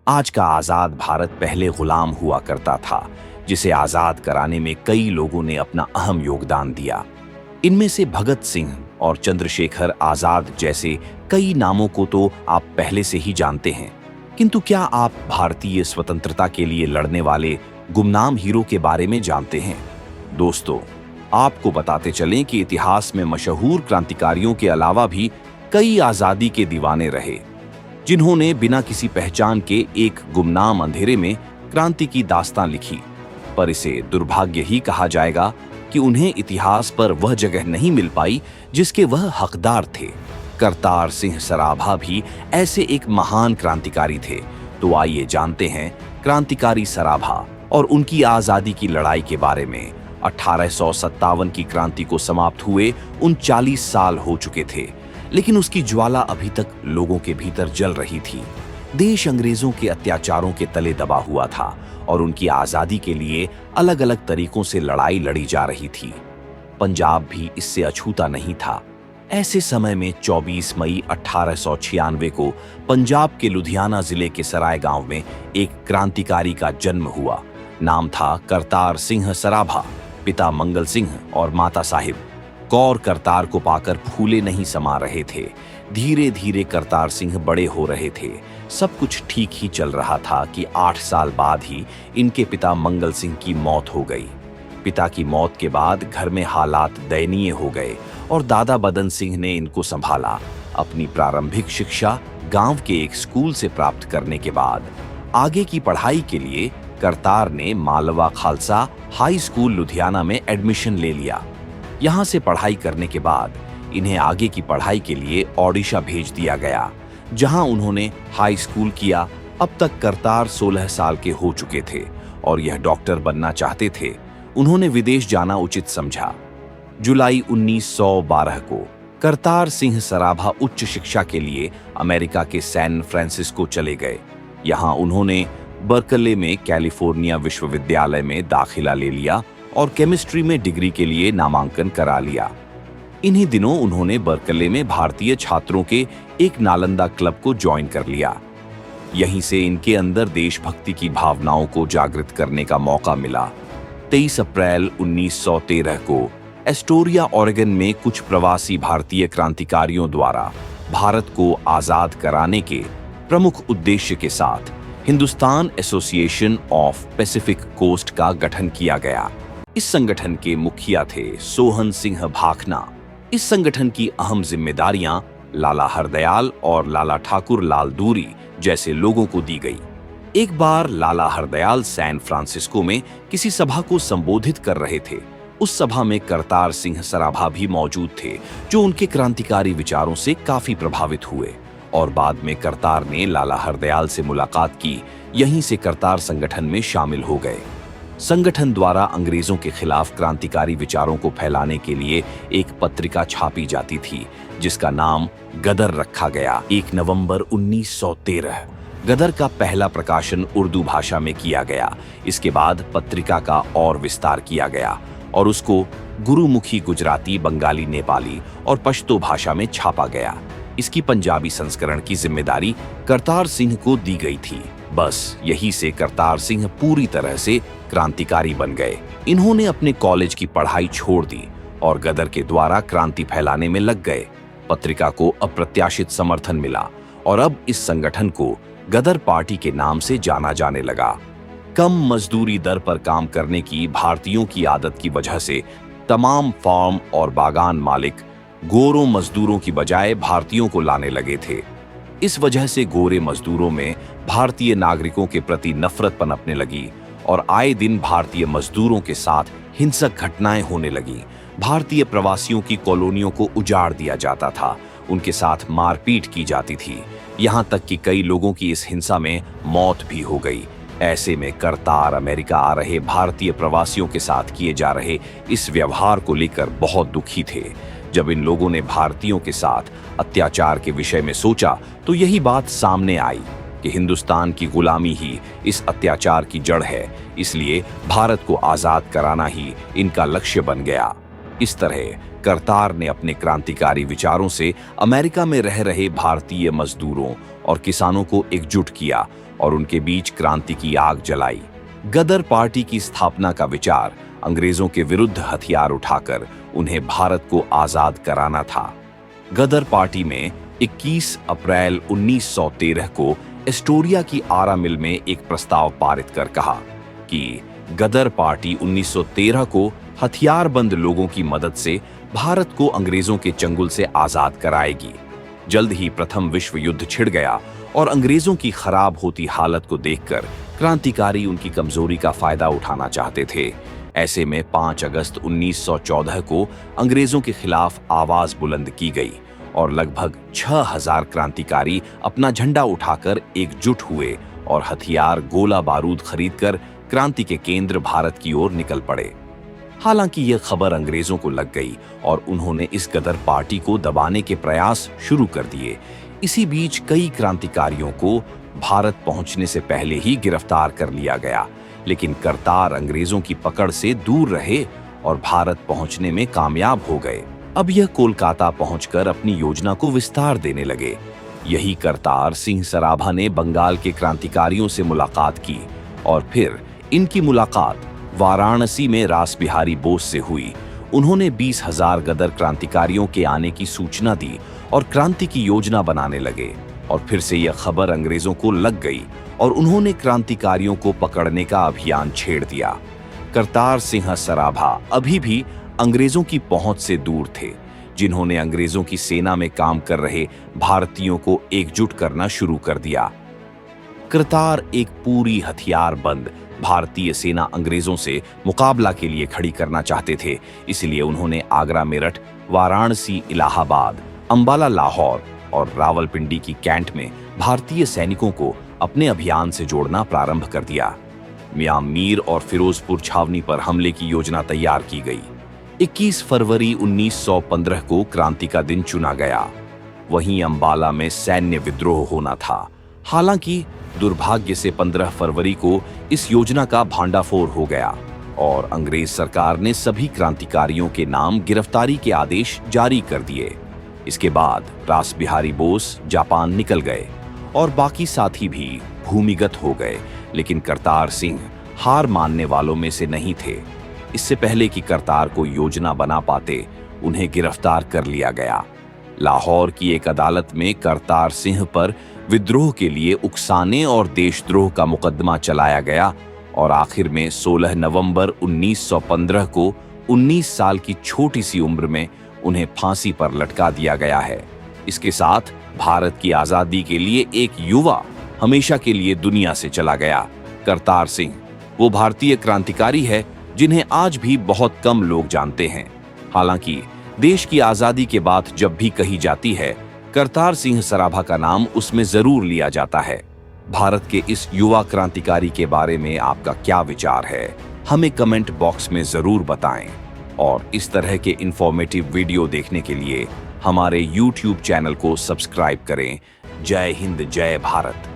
आज का आजाद भारत पहले गुलाम हुआ करता था, जिसे आजाद कराने में कई लोगों ने अपना अहम योगदान दिया। इनमें से भगत सिंह और चंद्रशेखर आजाद जैसे कई नामों को तो आप पहले से ही जानते हैं, किंतु क्या आप भारतीय स्वतंत्रता के लिए लड़ने वाले गुमनाम हीरो के बारे में जानते हैं? दोस्तों, आपको बताते चलें कि इतिहास में मशहूर क्रांतिकारियों के अलावा भी कई आजादी के दीवाने रहे, जिन्होंने बिना किसी पहचान के एक गुमनाम अंधेरे में क्रांति की दास्तां लिखी। पर इसे दुर्भाग्य ही कहा जाएगा कि उन्हें इतिहास पर वह जगह नहीं मिल पाई जिसके वह हकदार थे। करतार सिंह सराभा भी ऐसे एक महान क्रांतिकारी थे। तो आइए जानते हैं क्रांतिकारी सराभा और उनकी आजादी की लड़ाई के बारे में। 1857 की क्रांति को समाप्त हुए 39 साल हो चुके थे, लेकिन उसकी ज्वाला अभी तक लोगों के भीतर जल रही थी। देश अंग्रेजों के अत्याचारों के तले दबा हुआ था और उनकी आजादी के लिए अलग अलग तरीकों से लड़ाई लड़ी जा रही थी। पंजाब भी इससे अछूता नहीं था। ऐसे समय में 24 मई 1896 को पंजाब के लुधियाना जिले के सराय गांव में एक क्रांतिकारी का जन्म हुआ। नाम था करतार सिंह सराभा। पिता मंगल सिंह और माता साहिब कौर करतार को पाकर फूले नहीं समा रहे थे। धीरे धीरे करतार सिंह बड़े हो रहे थे। सब कुछ ठीक ही चल रहा था कि 8 साल बाद ही इनके पिता मंगल सिंह की मौत हो गई। पिता की मौत के बाद घर में हालात दयनीय हो गए और दादा बदन सिंह ने इनको संभाला। अपनी प्रारंभिक शिक्षा गांव के एक स्कूल से प्राप्त करने के बाद आगे की पढ़ाई के लिए करतार ने मालवा खालसा हाई स्कूल लुधियाना में एडमिशन ले लिया। यहां से पढ़ाई करने के बाद इन्हें आगे की पढ़ाई के लिए ओडिशा भेज दिया गया, जहां उन्होंने हाई स्कूल किया। अब तक करतार 16 साल के हो चुके थे और यह डॉक्टर बनना चाहते थे। उन्होंने विदेश जाना उचित समझा। जुलाई 1912 को करतार सिंह सराभा उच्च शिक्षा के लिए अमेरिका के सैन फ्रांसिस्को चले गए। यहां उन्होंने बर्कले में कैलिफोर्निया विश्वविद्यालय में दाखिला ले लिया और केमिस्ट्री में डिग्री के लिए नामांकन करा लिया। इन्हीं दिनों उन्होंने बर्कले में भारतीय छात्रों के एक नालंदा क्लब को ज्वाइन कर लिया। यहीं से इनके अंदर देशभक्ति की भावनाओं को जागृत करने का मौका मिला। 23 अप्रैल 1913 को एस्टोरिया ओरेगन में कुछ प्रवासी भारतीय क्रांतिकारियों द्वारा भारत को आजाद कराने के प्रमुख उद्देश्य के साथ Hindustan Association of Pacific Coast का गठन किया गया। इस संगठन के मुखिया थे सोहन सिंह भाखना। इस संगठन की अहम जिम्मेदारियां लाला हरदयाल और लाला ठाकुर लाल दूरी जैसे लोगों को दी गई। एक बार लाला हरदयाल सैन फ्रांसिस्को में किसी सभा को संबोधित कर रहे थे। उस सभा में करतार सिंह सराभा भी मौजूद थे, जो उनके क्रांतिकारी विचारों से काफी प्रभावित हुए और बाद में करतार ने लाला हरदयाल से मुलाकात की। यहीं से करतार संगठन में शामिल हो गए। संगठन द्वारा अंग्रेजों के खिलाफ क्रांतिकारी विचारों को फैलाने के लिए एक पत्रिका छापी जाती थी, जिसका नाम गदर रखा गया। 1 नवंबर 1913 गदर का पहला प्रकाशन उर्दू भाषा में किया गया। इसके बाद पत्रिका का और विस्तार किया गया और उसको गुरुमुखी, गुजराती, बंगाली, नेपाली और पश्तो भाषा में छापा गया। इसकी पंजाबी संस्करण की जिम्मेदारी करतार सिंह को दी गई थी। बस यही से करतार सिंह पूरी तरह से क्रांतिकारी बन गए। इन्होंने अपने कॉलेज की पढ़ाई छोड़ दी और गदर के द्वारा क्रांति फैलाने में लग गए। पत्रिका को अप्रत्याशित समर्थन मिला और अब इस संगठन को गदर पार्टी के नाम से जाना जाने लगा। कम मजदूरी दर पर काम करने की भारतीयों की आदत की वजह से तमाम फार्म और बागान मालिक गोरों मजदूरों की बजाय भारतीयों को लाने लगे थे। इस वजह से गोरे मजदूरों में भारतीय नागरिकों के प्रति नफरत पनपने लगी और आए दिन भारतीय मजदूरों के साथ हिंसक घटनाएं होने लगी। भारतीय प्रवासियों की कॉलोनियों को उजाड़ दिया जाता था, उनके साथ मारपीट की जाती थी। यहां तक कि कई लोगों की इस हिंसा में मौत भी हो गई। ऐसे में करतार अमेरिका आ रहे भारतीय प्रवासियों के साथ किए जा रहे इस व्यवहार को लेकर बहुत दुखी थे। जब इन लोगों ने भारतीयों के साथ अत्याचार के विषय में सोचा तो यही बात सामने आई कि हिंदुस्तान की गुलामी ही इस अत्याचार की जड़ है, इसलिए भारत को आजाद कराना ही इनका लक्ष्य बन गया। इस तरह करतार ने अपने क्रांतिकारी विचारों से अमेरिका में रह रहे भारतीय मजदूरों और किसानों को एकजुट किया और उनके बीच क्रांति की आग जलाई। गदर पार्टी की स्थापना का विचार अंग्रेजों के विरुद्ध हथियार उठाकर उन्हें भारत को आजाद कराना था। गदर पार्टी में 21 अप्रैल 1913 को एस्टोरिया की आरा मिल में एक प्रस्ताव पारित कर कहा कि गदर पार्टी 1913 को हथियारबंद लोगों की मदद से भारत को अंग्रेजों के चंगुल से आजाद कराएगी। जल्द ही प्रथम विश्व युद्ध छिड़ गया और अंग्रेजों की खराब होती हालत को देखकर क्रांतिकारी उनकी कमजोरी का फायदा उठाना चाहते थे। ऐसे में 5 अगस्त 1914 को अंग्रेजों के खिलाफ आवाज बुलंद की गई और लगभग 6000 क्रांतिकारी अपना झंडा उठाकर एकजुट हुए और हथियार गोला बारूद खरीदकर क्रांति के केंद्र भारत की ओर निकल पड़े। हालांकि यह खबर अंग्रेजों को लग गई और उन्होंने इस गदर पार्टी को दबाने के प्रयास शुरू कर दिए। इसी बीच कई क्रांतिकारियों को भारत पहुंचने से पहले ही गिरफ्तार कर लिया गया, लेकिन करतार अंग्रेजों की पकड़ से दूर रहे और भारत पहुंचने में कामयाब हो गए। अब यह कोलकाता पहुंचकर अपनी योजना को विस्तार देने लगे। यही करतार सिंह सराभा ने बंगाल के क्रांतिकारियों से मुलाकात की और फिर इनकी मुलाकात वाराणसी में रास बिहारी बोस से हुई। उन्होंने 20,000 गदर क्रांतिकारियों के आने की सूचना दी और क्रांति की योजना बनाने लगे। और फिर से यह खबर अंग्रेजों को लग गई और उन्होंने क्रांतिकारियों को पकड़ने का अभियान छेड़ दिया। करतार सिंह सराभा अभी भी अंग्रेजों की पहुंच से दूर थे, जिन्होंने अंग्रेजों की सेना में काम कर रहे भारतीयों को एकजुट करना शुरू कर दिया। करतार एक पूरी हथियारबंद भारतीय सेना अंग्रेजों से मुकाबला के लिए खड़ी करना चाहते थे। इसलिए उन्होंने आगरा, मेरठ, वाराणसी, इलाहाबाद, अंबाला, लाहौर और रावलपिंडी की कैंट में भारतीय सैनिकों को अपने अभियान से जोड़ना प्रारंभ कर दिया। मियां मीर और फिरोजपुर छावनी पर हमले की योजना तैयार की गई। 21 फरवरी 1915 को क्रांति का दिन चुना गया। वहीं अंबाला में सैन्य विद्रोह होना था। हालांकि दुर्भाग्य से 15 फरवरी को इस योजना का भांडाफोड़ हो गया और अंग्रेज सरकार ने सभी क्रांतिकारियों के नाम गिरफ्तारी के आदेश जारी कर दिए। इसके बाद रास बिहारी बोस जापान निकल गए और बाकी साथी भी भूमिगत हो गए, लेकिन करतार सिंह हार मानने वालों में से नहीं थे। इससे पहले कि करतार को योजना बना पाते, उन्हें गिरफ्तार कर लिया गया। लाहौर की एक अदालत में करतार सिंह पर विद्रोह के लिए उकसाने और देशद्रोह का मुकदमा चलाया गया और आखिर में 16 नवंबर 1915 को 19 साल की छोटी सी उम्र में उन्हें फांसी पर लटका दिया गया है। इसके साथ भारत की आजादी के लिए एक युवा हमेशा के लिए दुनिया से चला गया। करतार सिंह वो भारतीय क्रांतिकारी है जिन्हें आज भी बहुत कम लोग जानते हैं। हालांकि देश की आजादी के बाद जब भी कही जाती है, करतार सिंह सराभा का नाम उसमें जरूर लिया जाता है। भारत के इस युवा क्रांतिकारी के बारे में आपका क्या विचार है, हमें कमेंट बॉक्स में जरूर बताएं। और इस तरह के इंफॉर्मेटिव वीडियो देखने के लिए हमारे YouTube चैनल को सब्सक्राइब करें। जय हिंद, जय भारत।